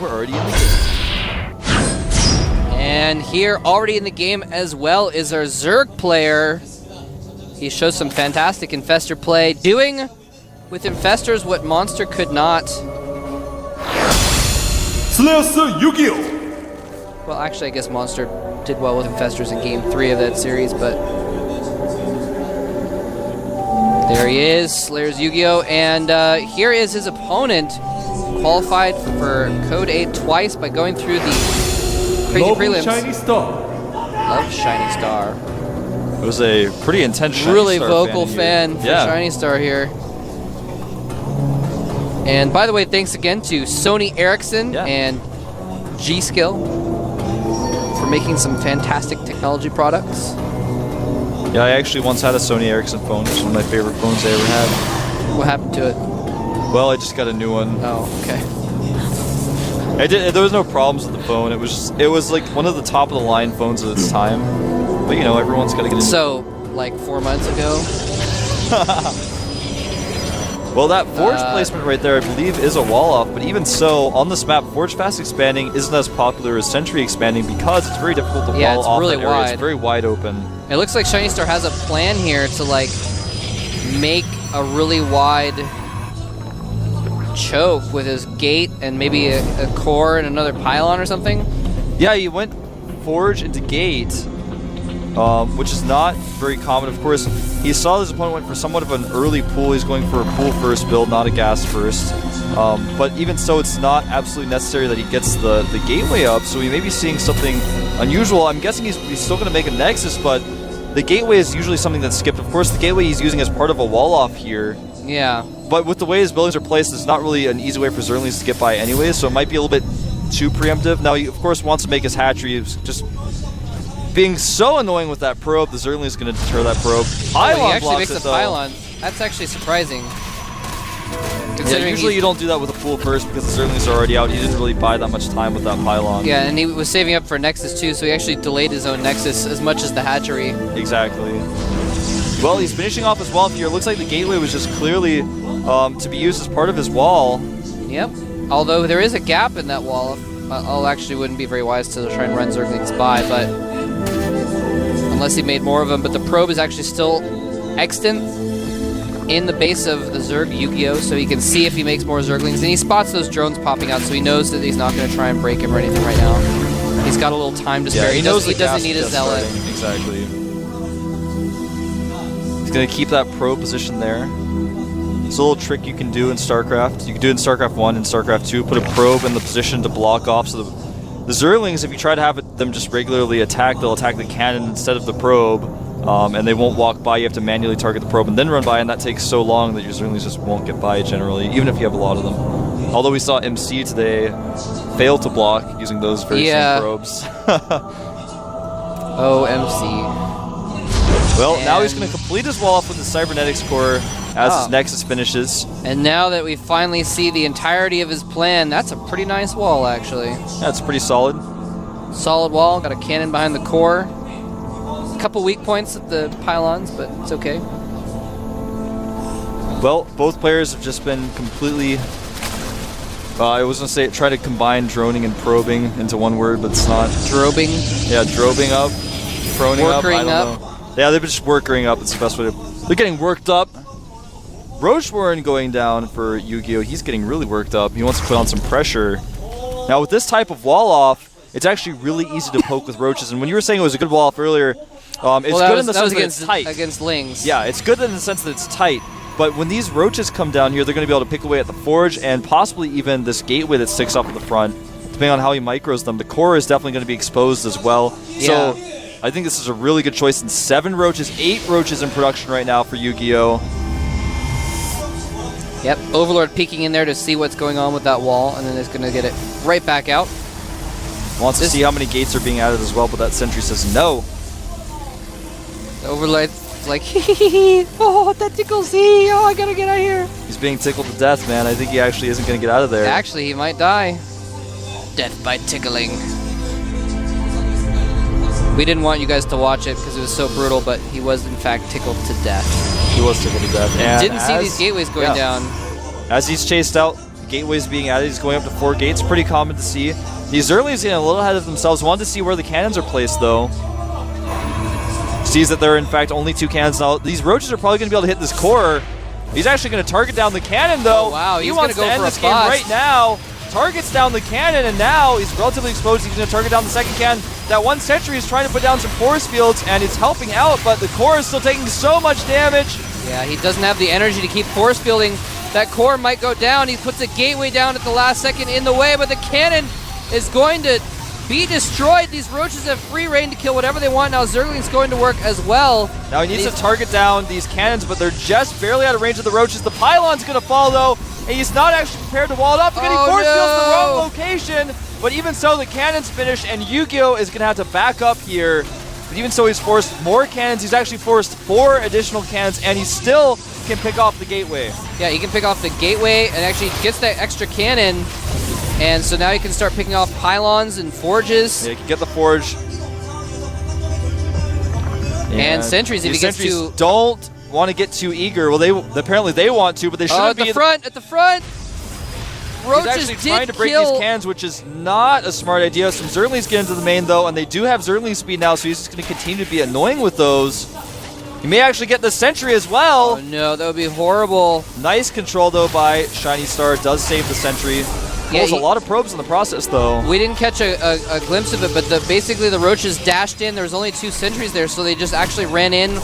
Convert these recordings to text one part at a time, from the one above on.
we're already in the game. And here, already in the game as well, is our Zerg player. He shows some fantastic Infestor play, doing with Infestors what Monster could not. fiercest YugiOh. Well, actually, I guess Monster did well with Infestors in Game 3 of that series, but there he is, Slayer's YugiOh, and here is his opponent, qualified for Code 8 twice by going through the crazy prelims. ShinyStar. Love ShinyStar. It was a pretty intense ShinyStar Really vocal fan for yeah. ShinyStar here. And by the way, thanks again to Sony Ericsson and G-Skill for making some fantastic technology products. Yeah, I actually once had a Sony Ericsson phone. It was one of my favorite phones I ever had. What happened to it? Well, I just got a new one. Oh, okay. There was no problems with the phone. It was like one of the top of the line phones at its time. But you know, everyone's got to get it. So, like 4 months ago? Well, that Forge placement right there, I believe, is a wall off. But even so, on this map, Forge Fast Expanding isn't as popular as Sentry Expanding because it's very difficult to wall off really that area. wide. It's very wide open. It looks like ShinyStar has a plan here to like make a really wide choke with his gate and maybe a core and another pylon or something. Yeah, he went Forge into gate, which is not very common. Of course, he saw his opponent went for somewhat of an early pool. He's going for a pool first build, not a gas first. But even so, it's not absolutely necessary that he gets the gateway up, so we may be seeing something unusual. I'm guessing he's still going to make a Nexus, but the gateway is usually something that's skipped. Of course, the gateway he's using as part of a wall-off here. Yeah. But with the way his buildings are placed, it's not really an easy way for Zerglings to get by anyway, so it might be a little bit too preemptive. Now, he, of course, wants to make his hatchery. He's just being so annoying with that probe. The Zergling is going to deter that probe. He actually makes a pylon. That's actually surprising. Yeah, usually you don't do that with a pool first because the Zerglings are already out. He didn't really buy that much time with that pylon. Yeah, and he was saving up for Nexus too, so he actually delayed his own Nexus as much as the hatchery. Exactly. Well, he's finishing off his wall here. Looks like the gateway was just clearly to be used as part of his wall. Yep. Although there is a gap in that wall. Actually wouldn't be very wise to try and run Zerglings by, but unless he made more of them. But the probe is actually still extant in the base of the Zerg YugiOh, so he can see if he makes more Zerglings. And he spots those drones popping out, so he knows that he's not going to try and break him or anything right now. He's got a little time to spare. Yeah, he doesn't need a zealot. Exactly. He's going to keep that probe position there. It's a little trick you can do in StarCraft. You can do it in StarCraft 1 and StarCraft 2. Put a probe in the position to block off. So the Zerglings, if you try to have them just regularly attack, they'll attack the cannon instead of the probe. And they won't walk by. You have to manually target the probe and then run by, and that takes so long that your Zerglings just won't get by generally, even if you have a lot of them. Although we saw MC today fail to block using those very same probes. Oh, MC. Well, now he's going to complete his wall off with the Cybernetics core as his Nexus finishes. And now that we finally see the entirety of his plan, that's a pretty nice wall, actually. That's pretty solid. Solid wall, got a cannon behind the core. A couple weak points at the pylons, but it's okay. Well, both players have just been completely... I was going to say try to combine droning and probing into one word, but it's not. Drobing? Yeah, drobing up. Proning up, I don't know. Yeah, they're just workering up. It's the best way to... They're getting worked up. Rochewarren going down for YugiOh. He's getting really worked up. He wants to put on some pressure. Now, with this type of wall-off, it's actually really easy to poke with roaches. And when you were saying it was a good wall-off earlier, it's good in the sense that it's tight. Against Lings. Yeah, it's good in the sense that it's tight. But when these roaches come down here, they're going to be able to pick away at the forge and possibly even this gateway that sticks up at the front. Depending on how he micros them, the core is definitely going to be exposed as well. Yeah. So I think this is a really good choice. And 7 roaches, 8 roaches in production right now for YugiOh. Yep, Overlord peeking in there to see what's going on with that wall, and then it's going to get it right back out. Wants to see how many gates are being added as well, but that sentry says no. The Overlord's like, hee, oh, that tickles me, oh, I gotta get out of here. He's being tickled to death, man. I think he actually isn't going to get out of there. Actually, he might die. Death by tickling. We didn't want you guys to watch it because it was so brutal, but he was in fact tickled to death. He was tickled to death. And didn't see these gateways going down. As he's chased out, the gateways being added. He's going up to 4 gates. Pretty common to see. These Zerglings getting a little ahead of themselves. Wanted to see where the cannons are placed, though. Sees that there are, in fact, only 2 cannons now. These roaches are probably going to be able to hit this core. He's actually going to target down the cannon, though. Oh, wow. He wants to end this game right now. Targets down the cannon, and now he's relatively exposed. He's going to target down the second cannon. That 1 sentry is trying to put down some force fields, and it's helping out, but the core is still taking so much damage. Yeah, he doesn't have the energy to keep force fielding. That core might go down. He puts a gateway down at the last second in the way, but the cannon is going to be destroyed. These roaches have free reign to kill whatever they want. Now Zergling's going to work as well. Now he needs to target down these cannons, but they're just barely out of range of the roaches. The pylon's going to fall, though, and he's not actually prepared to wall it up. They're getting force fields in the wrong location, but even so, the cannon's finished, and YugiOh is going to have to back up here. But even so, he's forced more cannons. He's actually forced 4 additional cannons, and he still can pick off the gateway. Yeah, he can pick off the gateway and actually gets that extra cannon. And so now he can start picking off pylons and forges. Yeah, he can get the forge. And sentries if he gets to... don't want to get too eager. Well, apparently they want to, but they shouldn't be... At the front! Roaches He's actually trying to break these cannons, which is not a smart idea. Some Zerglings get into the main, though, and they do have Zergling speed now, so he's just going to continue to be annoying with those. He may actually get the sentry as well. Oh, no, that would be horrible. Nice control, though, by ShinyStar. Does save the sentry. Pulls a lot of probes in the process, though. We didn't catch a glimpse of it, but basically the roaches dashed in. There was only 2 sentries there, so they just actually ran in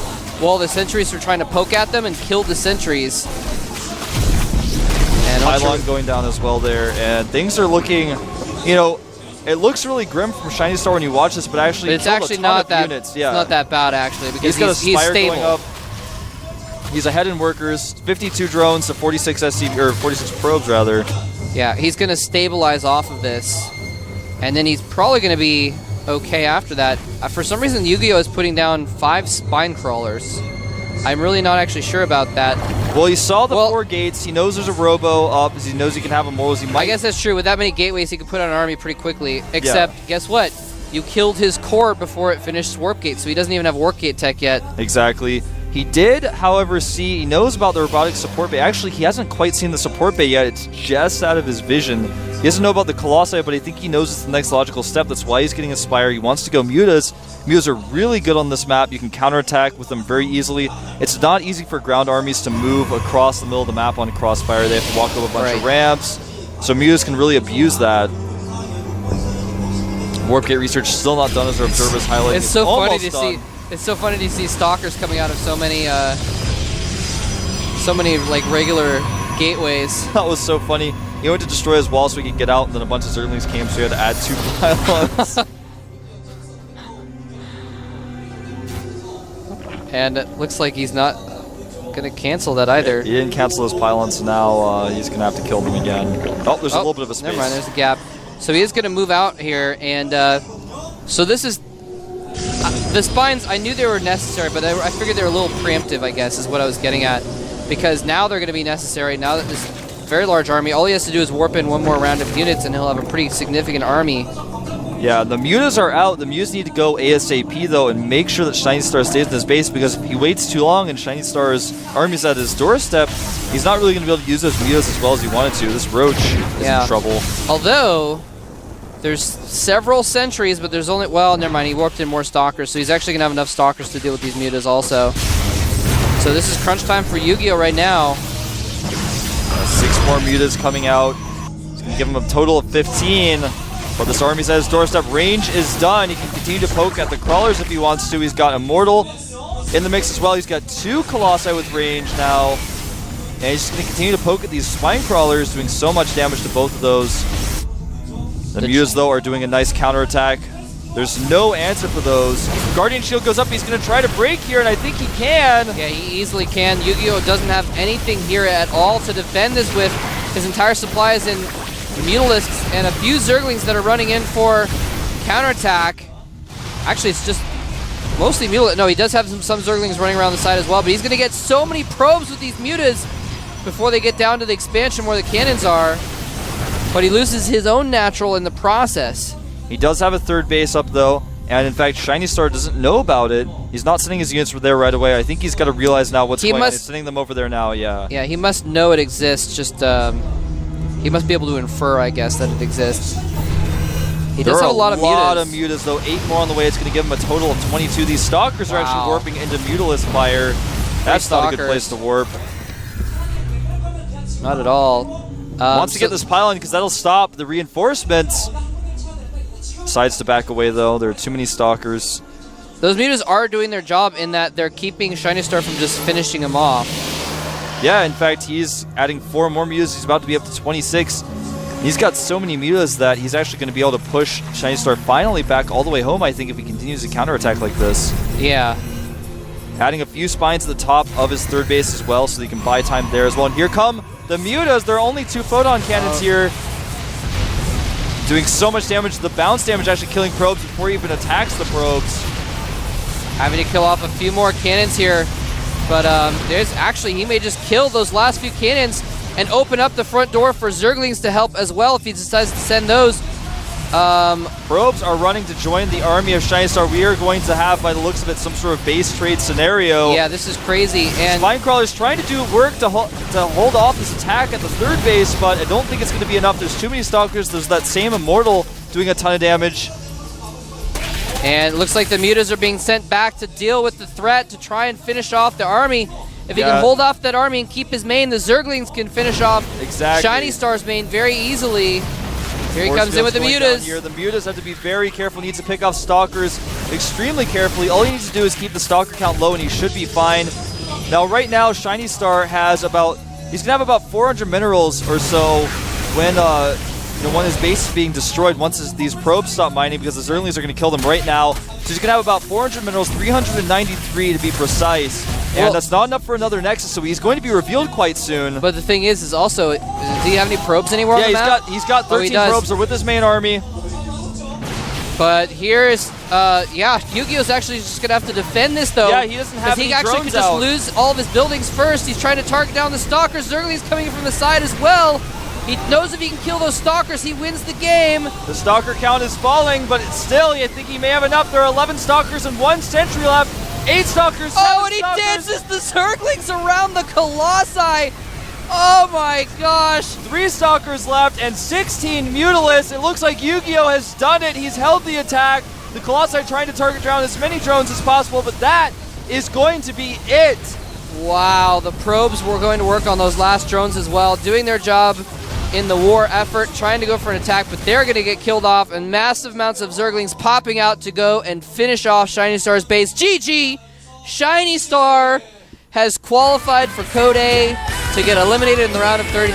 while the sentries were trying to poke at them and killed the sentries. And Pylon going down as well there, and things are looking, you know, it looks really grim from ShinyStar when you watch this, but actually it's actually not that units. Yeah. It's not that bad actually because he's got a Spire stable. going up. He's ahead in workers, 52 drones to 46 SCV or 46 probes rather. Yeah, he's going to stabilize off of this, and then he's probably going to be okay after that. For some reason, YugiOh is putting down 5 spine crawlers. I'm really not actually sure about that. Well, he saw the 4 gates. He knows there's a robo up. He knows he can have a mortals. He might. I guess that's true. With that many gateways, he can put out an army pretty quickly. Except, guess what? You killed his core before it finished warp gate, so he doesn't even have warp gate tech yet. Exactly. He did, however, he knows about the robotic support bay. Actually, he hasn't quite seen the support bay yet. It's just out of his vision. He doesn't know about the Colossi, but I think he knows it's the next logical step. That's why he's getting Aspire. He wants to go Mutas. Mutas are really good on this map. You can counterattack with them very easily. It's not easy for ground armies to move across the middle of the map on Crossfire. They have to walk up a bunch of ramps. So Mutas can really abuse that. Warp gate research still not done, as our observers highlight. It's so funny to see. It's so funny to see stalkers coming out of so many like regular gateways. That was so funny. He went to destroy his wall so he could get out, and then a bunch of Zerglings came, so he had to add 2 pylons. And it looks like he's not going to cancel that either. He didn't cancel his pylons, so now he's going to have to kill them again. Oh, there's a little bit of a space. Never mind, there's a gap. So he is going to move out here, and so this is... the spines, I knew they were necessary, but I figured they were a little preemptive, I guess, is what I was getting at. Because now they're going to be necessary. Now that this very large army, all he has to do is warp in 1 more round of units, and he'll have a pretty significant army. Yeah, the Mutas are out. The Mutas need to go ASAP, though, and make sure that ShinyStar stays in his base, because if he waits too long and ShinyStar's army's at his doorstep, he's not really going to be able to use those Mutas as well as he wanted to. This Roach is in trouble. Although... there's several sentries, but there's only... well, never mind. He warped in more stalkers, so he's actually going to have enough stalkers to deal with these mutas also. So this is crunch time for YugiOh right now. 6 more mutas coming out. He's going to give him a total of 15. But this army's at his doorstep. Range is done. He can continue to poke at the crawlers if he wants to. He's got Immortal in the mix as well. He's got 2 Colossi with range now. And he's just going to continue to poke at these spine crawlers, doing so much damage to both of those. The Mutas, though, are doing a nice counterattack. There's no answer for those. Guardian Shield goes up. He's going to try to break here, and I think he can. Yeah, he easily can. YugiOh doesn't have anything here at all to defend this with. His entire supply is in Mutalisks and a few Zerglings that are running in for counterattack. Actually, it's just mostly Mutal. No, he does have some Zerglings running around the side as well, but he's going to get so many probes with these Mutas before they get down to the expansion where the cannons are. But he loses his own natural in the process. He does have a 3rd base up, though. And in fact, ShinyStar doesn't know about it. He's not sending his units there right away. I think he's got to realize now what's going on. He's sending them over there now, yeah. Yeah, he must know it exists. Just He must be able to infer, I guess, that it exists. He There does are have a lot of mutas, though. 8 more on the way. It's going to give him a total of 22. These Stalkers are actually warping into Mutalist Fire. That's not a good place to warp. Not at all. Wants to get this pylon because that'll stop the reinforcements. Decides to back away, though. There are too many Stalkers. Those mutas are doing their job in that they're keeping ShinyStar from just finishing him off. Yeah, in fact, he's adding 4 more mutas. He's about to be up to 26. He's got so many mutas that he's actually going to be able to push ShinyStar finally back all the way home, I think, if he continues to counterattack like this. Yeah. Adding a few spines to the top of his third base as well, so he can buy time there as well. And here come the mutas. There are only 2 photon cannons here. Doing so much damage. The bounce damage actually killing probes before he even attacks the probes. Having to kill off a few more cannons here. But there's actually, he may just kill those last few cannons and open up the front door for Zerglings to help as well if he decides to send those. Probes are running to join the army of ShinyStar. We are going to have, by the looks of it, some sort of base trade scenario. Yeah, this is crazy. And Spinecrawler's trying to do work to hold off this attack at the third base, but I don't think it's going to be enough. There's too many Stalkers. There's that same Immortal doing a ton of damage. And it looks like the mutas are being sent back to deal with the threat to try and finish off the army. If he can hold off that army and keep his main, the Zerglings can finish off ShinyStar's main very easily. Here he comes in with the mutas. Here. The mutas have to be very careful. Needs to pick off Stalkers extremely carefully. All he needs to do is keep the Stalker count low and he should be fine. Now, right now, ShinyStar has he's going to have about 400 minerals or so when when his base is being destroyed, once these probes stop mining, because the Zerglings are going to kill them right now. So he's going to have about 400 minerals, 393 to be precise. And that's not enough for another Nexus, so he's going to be revealed quite soon. But the thing is also, does he have any probes anywhere on the map? He's got 13 probes. They're with his main army. But here's, YugiOh's actually just going to have to defend this, though. Yeah, he doesn't have any drones out. He actually could just lose all of his buildings first. He's trying to target down the Stalkers. Zergling's coming in from the side as well. He knows if he can kill those Stalkers, he wins the game. The Stalker count is falling, but still, I think he may have enough. There are 11 Stalkers and 1 Sentry left. 8 Stalkers, 7 and he dances the Zerglings around the Colossi. Oh my gosh. 3 Stalkers left and 16 Mutalists. It looks like YugiOh has done it. He's held the attack. The Colossi trying to target down as many drones as possible, but that is going to be it. Wow, the probes were going to work on those last drones as well, doing their job in the war effort, trying to go for an attack, but they're going to get killed off, and massive amounts of Zerglings popping out to go and finish off ShinyStar's base. GG! ShinyStar has qualified for Code A to get eliminated in the round of 32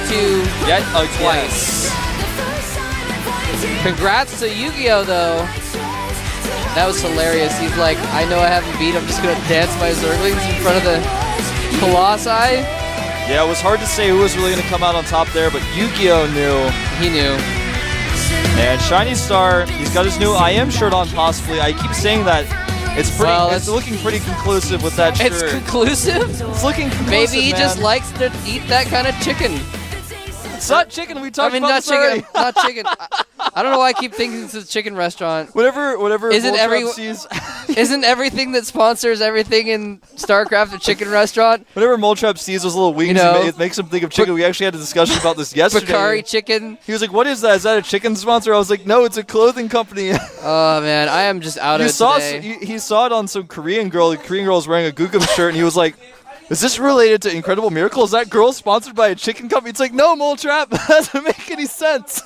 yet twice. Congrats to YugiOh, though. That was hilarious. He's like, I know I haven't beat, I'm just going to dance my Zerglings in front of the Colossi. Yeah, it was hard to say who was really going to come out on top there, but YugiOh knew. He knew. And ShinyStar, he's got his new I Am shirt on, possibly. I keep saying that. It's looking pretty conclusive with that shirt. It's conclusive? It's looking conclusive, Maybe he just likes to eat that kind of chicken. It's not chicken. We talked about this already. Not chicken. I don't know why I keep thinking it's a chicken restaurant. Whatever. Isn't everything that sponsors everything in StarCraft a chicken restaurant? Whenever Moletrap sees those little wings, it makes him think of chicken. We actually had a discussion about this yesterday. Bakari chicken. He was like, "What is that? Is that a chicken sponsor?" I was like, "No, it's a clothing company." Oh man, I am just out of it today. He saw it on some Korean girl. The Korean girl was wearing a Gugum shirt, and he was like, "Is this related to Incredible Miracle? Is that girl sponsored by a chicken company?" It's like, no, Moletrap. That doesn't make any sense.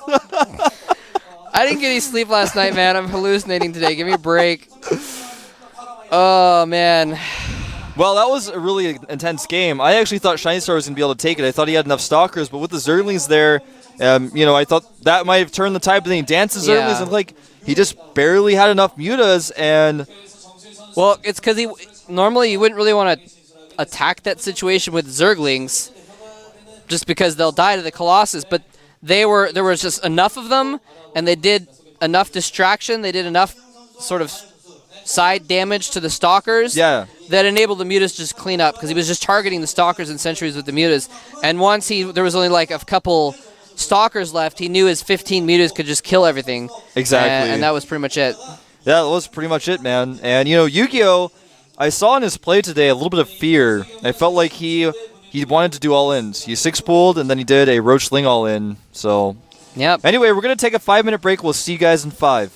I didn't get any sleep last night, man. I'm hallucinating today. Give me a break. Oh, man. Well, that was a really intense game. I actually thought ShinyStar was going to be able to take it. I thought he had enough Stalkers, but with the Zerglings there, I thought that might have turned the tide, but then he danced the Zerglings, and he just barely had enough mutas, and... Well, it's because normally you wouldn't really want to attack that situation with Zerglings just because they'll die to the Colossus, but there was just enough of them, and they did enough distraction, they did enough sort of side damage to the Stalkers that enabled the mutas to just clean up, because he was just targeting the Stalkers and sentries with the mutas, and once there was only like a couple Stalkers left, he knew his 15 mutas could just kill everything. Exactly. And that was pretty much it. Yeah, that was pretty much it, man. And, YugiOh, I saw in his play today a little bit of fear. I felt like he he wanted to do all-ins. He 6-pooled, and then he did a Roach Ling all-in. So, Yep. anyway, we're going to take a 5-minute break. We'll see you guys in 5.